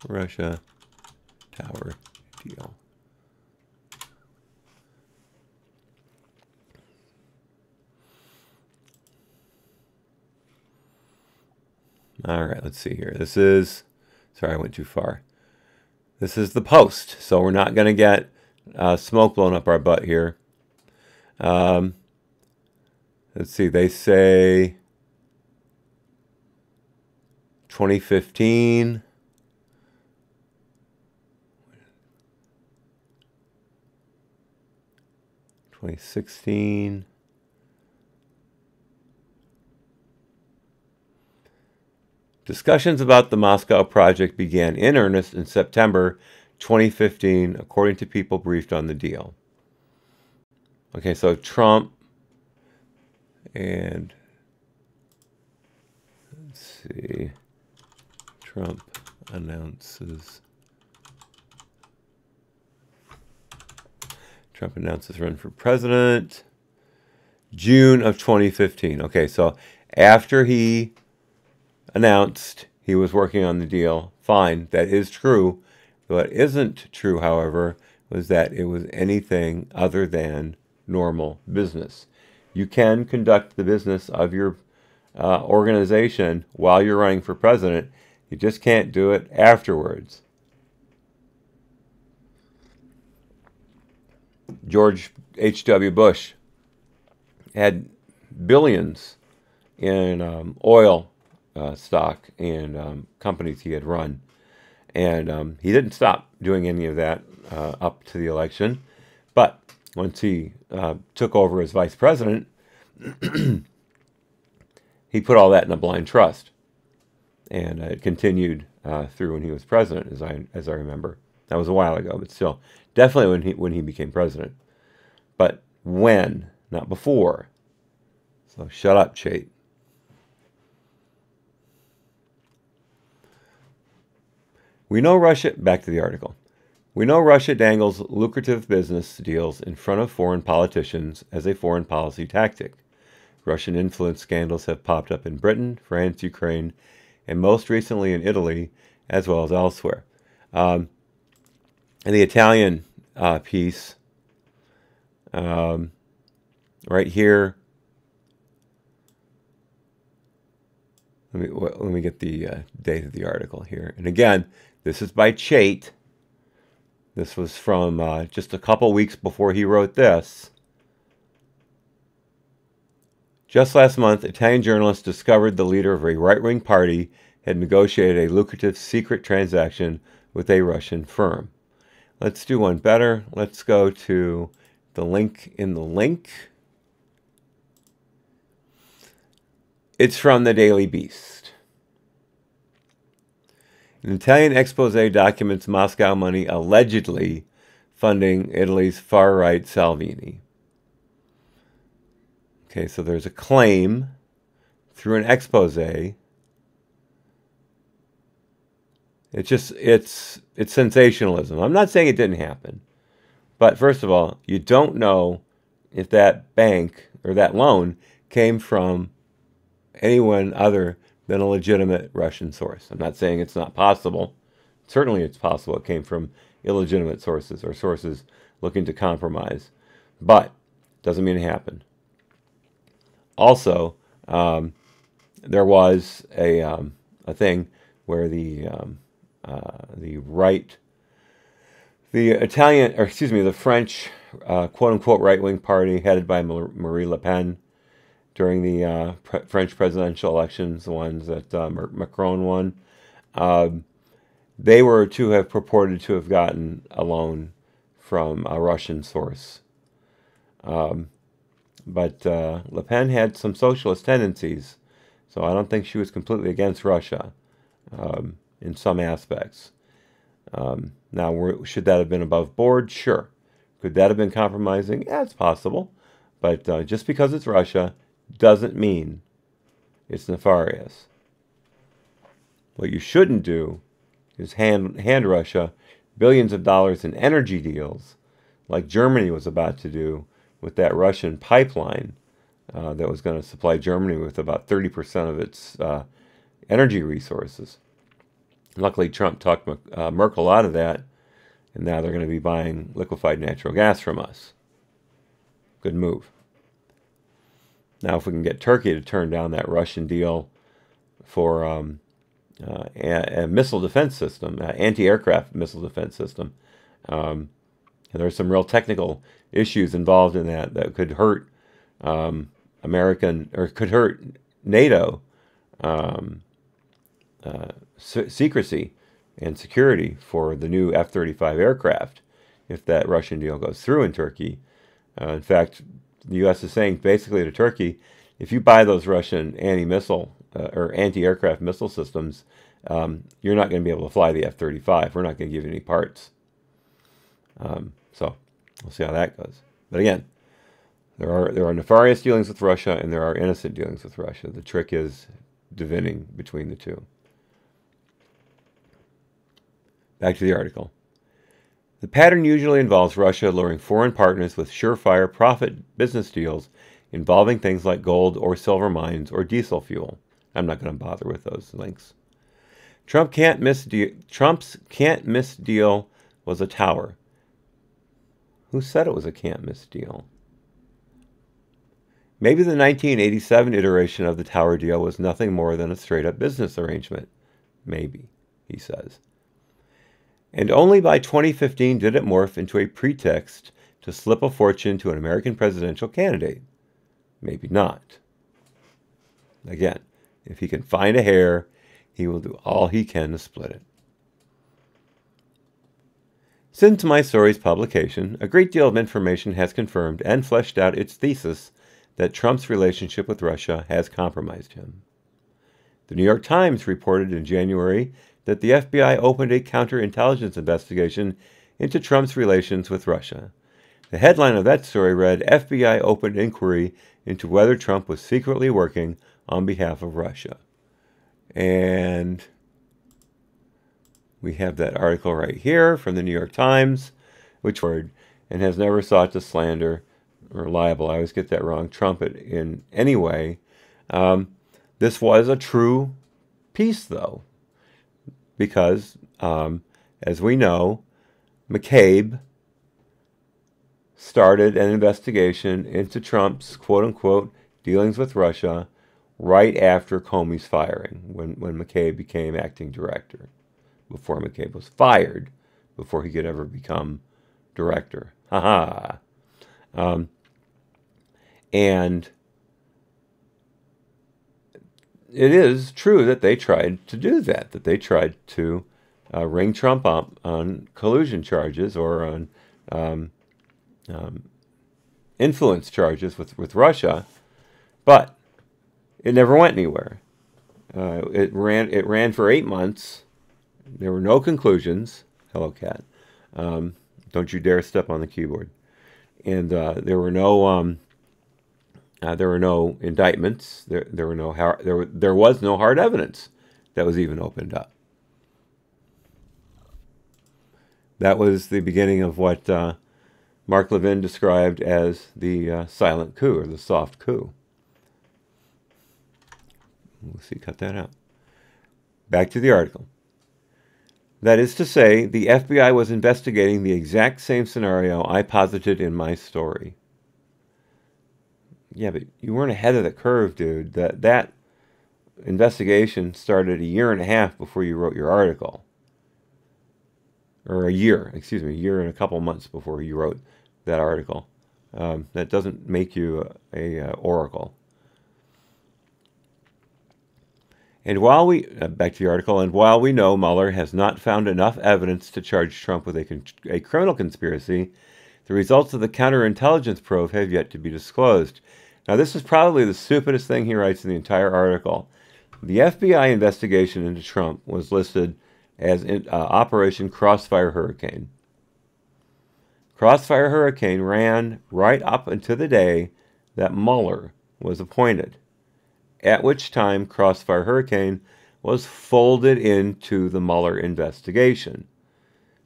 Russia, Tower deal. All right, let's see here. This is, sorry, I went too far. This is the Post, so we're not going to get smoke blown up our butt here. Let's see, they say 2015. 2016. Discussions about the Moscow project began in earnest in September 2015, according to people briefed on the deal. Okay, so Trump and, let's see, Trump announces run for president, June of 2015. Okay, so after he announced he was working on the deal, fine, that is true. What isn't true, however, was that it was anything other than normal business. You can conduct the business of your organization while you're running for president. You just can't do it afterwards. George H.W. Bush had billions in oil stock and companies he had run. And he didn't stop doing any of that up to the election. But once he took over as vice president, he put all that in a blind trust. And it continued through when he was president, as I remember. That was a while ago, but still, definitely when he became president. But when, not before. So shut up, Chaite. We know Russia, back to the article. We know Russia dangles lucrative business deals in front of foreign politicians as a foreign policy tactic. Russian influence scandals have popped up in Britain, France, Ukraine, and most recently in Italy, as well as elsewhere. In the Italian piece, right here, let me get the date of the article here. And again, this is by Chaite. This was from just a couple weeks before he wrote this. Just last month, Italian journalists discovered the leader of a right-wing party had negotiated a lucrative secret transaction with a Russian firm. Let's do one better. Let's go to the link in the link. It's from the Daily Beast. An Italian expose documents Moscow money allegedly funding Italy's far-right Salvini. Okay, so there's a claim through an expose. It's sensationalism. I'm not saying it didn't happen. But first of all, you don't know if that bank or that loan came from anyone other than a legitimate Russian source. I'm not saying it's not possible. Certainly it's possible it came from illegitimate sources or sources looking to compromise. But it doesn't mean it happened. Also, there was a thing where the French quote-unquote right-wing party headed by Marie Le Pen during the French presidential elections, the ones that Macron won, they were to have purported to have gotten a loan from a Russian source. But Le Pen had some socialist tendencies, so I don't think she was completely against Russia in some aspects. Now, should that have been above board? Sure. Could that have been compromising? Yeah, it's possible. But just because it's Russia doesn't mean it's nefarious. What you shouldn't do is hand Russia billions of dollars in energy deals like Germany was about to do with that Russian pipeline that was going to supply Germany with about 30% of its energy resources. Luckily, Trump talked Merkel out of that, and now they're going to be buying liquefied natural gas from us. Good move. Now, if we can get Turkey to turn down that Russian deal for a missile defense system, anti-aircraft missile defense system, and there's some real technical issues involved in that could hurt could hurt NATO secrecy and security for the new F-35 aircraft if that Russian deal goes through in Turkey. In fact, the U.S. is saying basically to Turkey, if you buy those Russian anti-missile or anti-aircraft missile systems, you're not going to be able to fly the F-35. We're not going to give you any parts. So we'll see how that goes. But again, there are nefarious dealings with Russia and there are innocent dealings with Russia. The trick is dividing between the two. Back to the article. The pattern usually involves Russia luring foreign partners with surefire profit business deals involving things like gold or silver mines or diesel fuel. I'm not going to bother with those links. Trump's can't miss deal was a tower. Who said it was a can't miss deal? Maybe the 1987 iteration of the tower deal was nothing more than a straight-up business arrangement. Maybe, he says. And only by 2015 did it morph into a pretext to slip a fortune to an American presidential candidate. Maybe not. Again, if he can find a hair, he will do all he can to split it. Since my story's publication, a great deal of information has confirmed and fleshed out its thesis that Trump's relationship with Russia has compromised him. The New York Times reported in January that the FBI opened a counterintelligence investigation into Trump's relations with Russia. The headline of that story read, FBI opened inquiry into whether Trump was secretly working on behalf of Russia. And we have that article right here from the New York Times, which word and has never sought to slander or libel, I always get that wrong, Trump in any way. This was a true piece, though, because, as we know, McCabe started an investigation into Trump's quote-unquote dealings with Russia right after Comey's firing, when McCabe became acting director, before McCabe was fired, before he could ever become director. Ha-ha. And it is true that they tried to do that they tried to ring Trump up on collusion charges or on influence charges with Russia, but it never went anywhere. It ran for 8 months. There were no conclusions. Hello, cat. Don't you dare step on the keyboard. And there were no indictments. There was no hard evidence that was even opened up. That was the beginning of what Mark Levin described as the silent coup or the soft coup. Let's see, cut that out. Back to the article. That is to say, the FBI was investigating the exact same scenario I posited in my story. Yeah, but you weren't ahead of the curve, dude. That investigation started a year and a half before you wrote your article. Or a year and a couple months before you wrote that article. That doesn't make you a oracle. And while back to the article, and while we know Mueller has not found enough evidence to charge Trump with a criminal conspiracy, the results of the counterintelligence probe have yet to be disclosed. Now, this is probably the stupidest thing he writes in the entire article. The FBI investigation into Trump was listed as Operation Crossfire Hurricane. Crossfire Hurricane ran right up until the day that Mueller was appointed, at which time Crossfire Hurricane was folded into the Mueller investigation.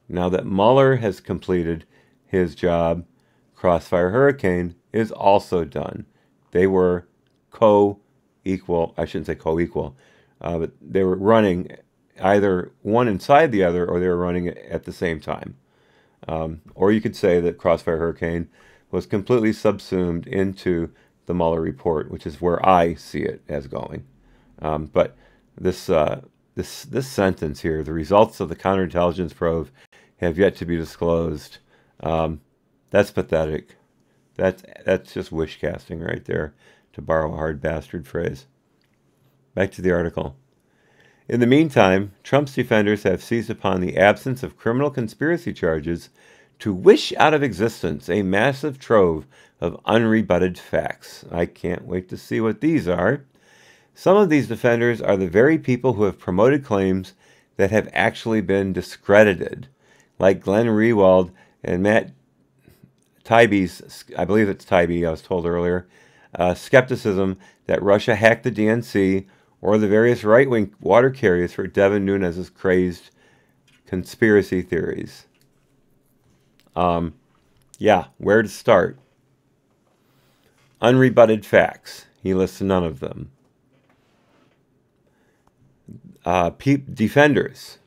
Now that Mueller has completed his job, Crossfire Hurricane is also done. They were co-equal, I shouldn't say co-equal, but they were running either one inside the other, or they were running at the same time. Or you could say that Crossfire Hurricane was completely subsumed into the Mueller report, which is where I see it as going. But this sentence here, the results of the counterintelligence probe have yet to be disclosed. That's pathetic. That's just wish casting right there, to borrow a hard bastard phrase. Back to the article. In the meantime, Trump's defenders have seized upon the absence of criminal conspiracy charges to wish out of existence a massive trove of unrebutted facts. I can't wait to see what these are. Some of these defenders are the very people who have promoted claims that have actually been discredited, like Glenn Rewald and Matt Taibbi's, I believe it's Taibbi, I was told earlier, skepticism that Russia hacked the DNC, or the various right-wing water carriers for Devin Nunes's crazed conspiracy theories. Yeah, where to start? Unrebutted facts. He lists none of them. Defenders.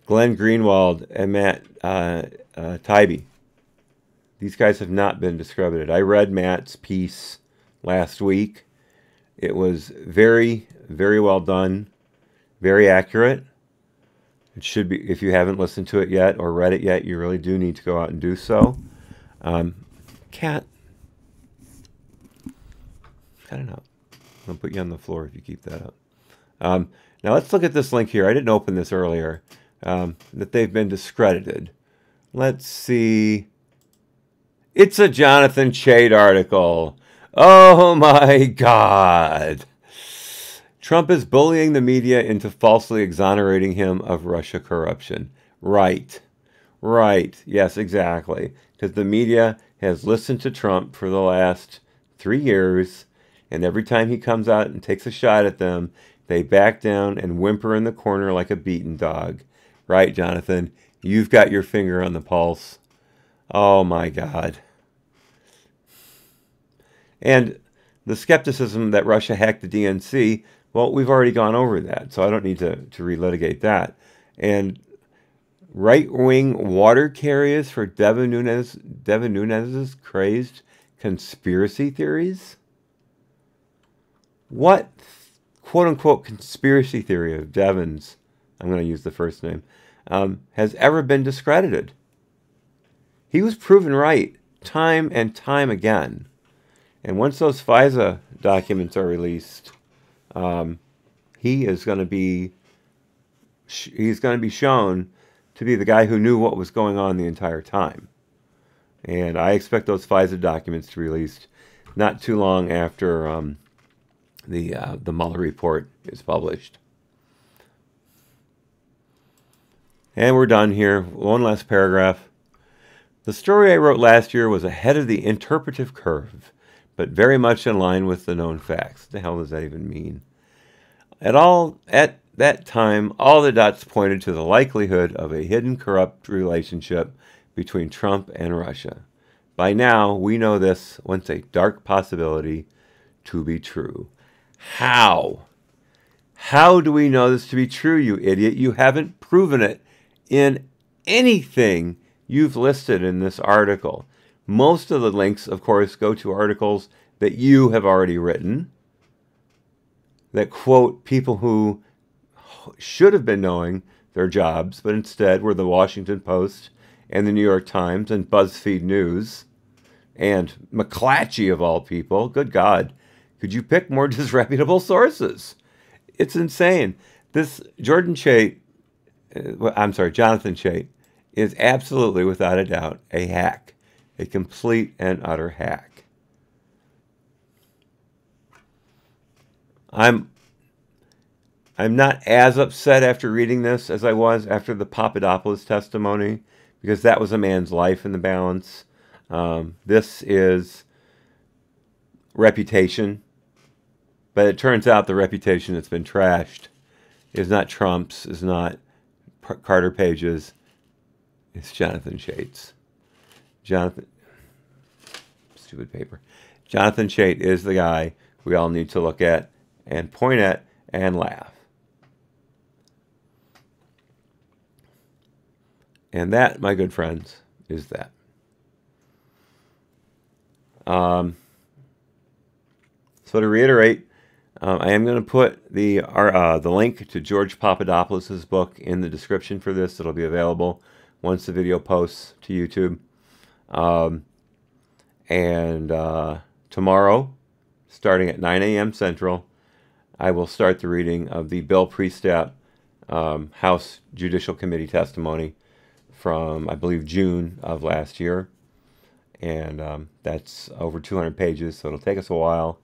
Glenn Greenwald and Matt Taibbi. These guys have not been discredited. I read Matt's piece last week. It was very, very well done, very accurate. It should be, if you haven't listened to it yet or read it yet, you really do need to go out and do so. Cat, cut it up. I'll put you on the floor if you keep that up. Now let's look at this link here. I didn't open this earlier, that they've been discredited. Let's see. It's a Jonathan Chaite article. Oh my God. Trump is bullying the media into falsely exonerating him of Russia corruption. Right. Right. Yes, exactly. Because the media has listened to Trump for the last 3 years, and every time he comes out and takes a shot at them, they back down and whimper in the corner like a beaten dog. Right, Jonathan? You've got your finger on the pulse. Oh my God. And the skepticism that Russia hacked the DNC, well, we've already gone over that, so I don't need to relitigate that. And right-wing water carriers for Devin Nunes's crazed conspiracy theories? What quote-unquote conspiracy theory of Devin's, I'm going to use the first name, has ever been discredited? He was proven right time and time again. And once those FISA documents are released, he is going to be shown to be the guy who knew what was going on the entire time. And I expect those FISA documents to be released not too long after the Mueller report is published. And we're done here. One last paragraph. The story I wrote last year was ahead of the interpretive curve, but very much in line with the known facts. What the hell does that even mean? At that time, all the dots pointed to the likelihood of a hidden corrupt relationship between Trump and Russia. By now, we know this, once a dark possibility, to be true. How? How do we know this to be true, you idiot? You haven't proven it in anything you've listed in this article. Most of the links, of course, go to articles that you have already written that quote people who should have been knowing their jobs, but instead were the Washington Post and the New York Times and BuzzFeed News and McClatchy of all people. Good God, could you pick more disreputable sources? It's insane. This Jonathan Chaite, is absolutely, without a doubt, a hack. A complete and utter hack. I'm not as upset after reading this as I was after the Papadopoulos testimony, because that was a man's life in the balance. This is reputation, but it turns out the reputation has been trashed. is not Trump's, is not Carter Page's, it's Jonathan Chaite's. Jonathan, stupid paper. Jonathan Chaite is the guy we all need to look at and point at and laugh. And that, my good friends, is that. So to reiterate, I am going to put the link to George Papadopoulos' book in the description for this. It'll be available once the video posts to YouTube. Tomorrow, starting at 9 a.m. Central, I will start the reading of the Bill Priestap House Judicial Committee testimony from, I believe, June of last year. And that's over 200 pages, so it'll take us a while,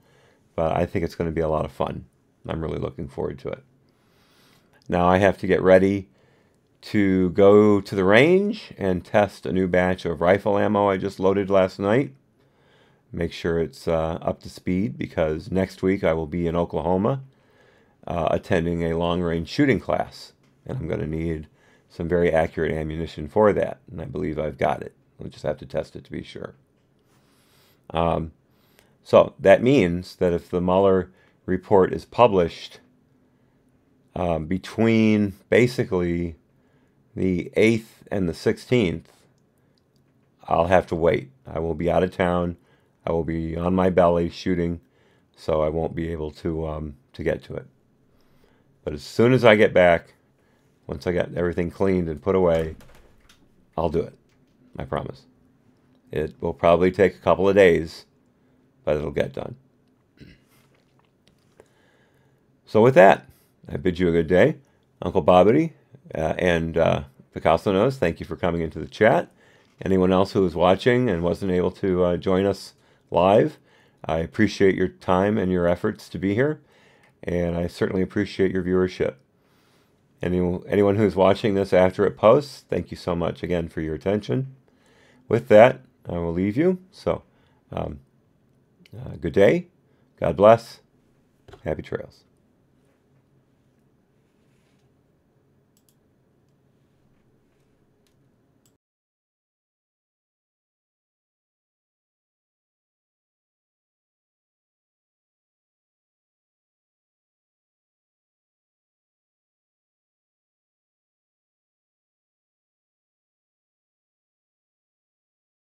but I think it's going to be a lot of fun. I'm really looking forward to it. Now I have to get ready to go to the range and test a new batch of rifle ammo I just loaded last night. Make sure it's up to speed, because next week I will be in Oklahoma attending a long-range shooting class, and I'm going to need some very accurate ammunition for that, and I believe I've got it. We'll just have to test it to be sure. So that means that if the Mueller report is published between basically the 8th and the 16th, I'll have to wait. I will be out of town. I will be on my belly shooting, so I won't be able to get to it. But as soon as I get back, once I get everything cleaned and put away, I'll do it. I promise. It will probably take a couple of days, but it'll get done. So with that, I bid you a good day. Uncle Bobbity and Picasso Knows, thank you for coming into the chat. Anyone else who was watching and wasn't able to join us live, I appreciate your time and your efforts to be here, and I certainly appreciate your viewership. Anyone who's watching this after it posts, thank you so much again for your attention. With that, I will leave you. So, good day. God bless. Happy trails.